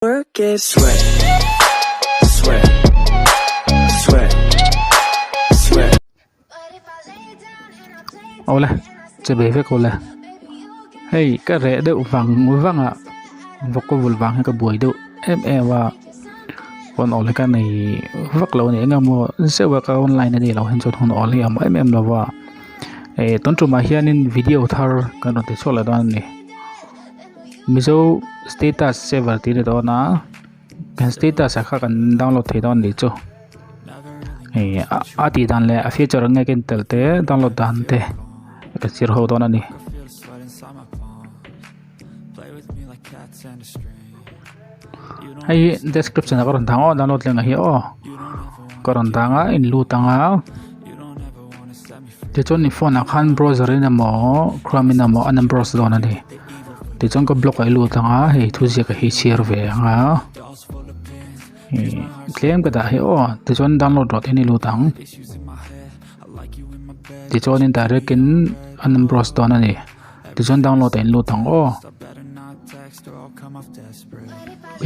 Work is sweat, sweat, sweat, sweat. Ola, chơi bể với cô là hey cái rẻ đậu vàng mũi vàng ạ, vọc có vụn vàng hay cái buổi đậu em và còn ở cái này vắt lâu này nghe mua sẽ vào cái online này để lâu hơn cho thằng ở liền em là vào tuần trước mà hiện in video thar cái nó thì số là đó này Mizo status saver thì đó na cái status khác cần download thì đó này chứ thì đàn lệ feature ngay cái tel te download đàn te cái sir hồ đó này hay description na karon tanga download lang hi karon tanga in lu tanga te chon ni phone akhan browser ina mo chrome ina mo an browse do na ni te chon ko block ai lu tanga he thu je ka hi share ve nga claim ka da hi te chon download dot ini lu tang te chon in direct in an browse do na ni te chon download in lu tang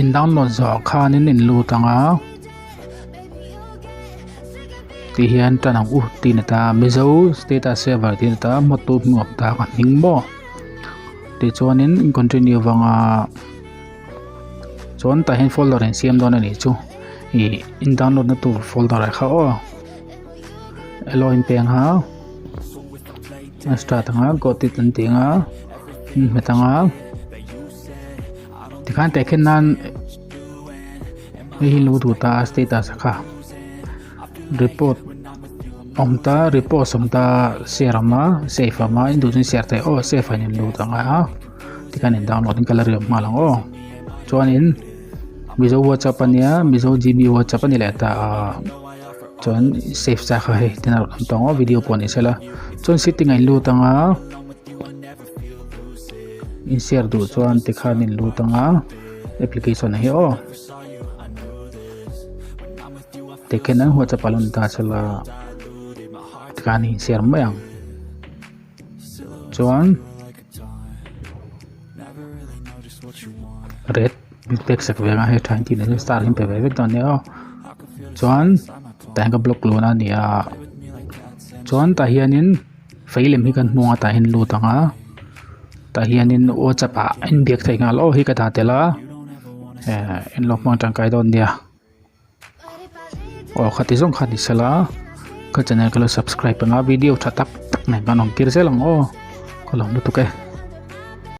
in download zo khan in lu tanga ti hian ta nang ti na ta Mizo status saver ti na ta motu ngop ta kan hing mo ti chuan in continue wanga chuan ta hen folder en siam don ani chu in download na tu folder ra kha elo in peng ha start nga go ti tan tinga metanga tikhan tekhen nan hi lu tu ta status kha report omta report somta serama save ama indu jin share te save ani lu ta nga tikhan in download in color ma lang chuan in Mizo WhatsApp ania Mizo GB WhatsApp ani le ta chuan save cha kha he tinar tongo video poni sela chuan setting ai lu ta nga in share du chuan tikhan in lu tanga application hi teken an WhatsApp palon ta sala tikhan in share mayang chuan red big sak venga he thain tin ne star him pe ve don ne chuan tang ka block lo na nia chuan ta hianin failem hi kan hmunga ta hin lu tanga ta hianin WhatsApp in biak thai nga lo hi ka ta tela in lok mang tang kai don dia khati jong khati sala ka channel ko subscribe nga video thatap tak na ganong kirse lang ko long lu tu ke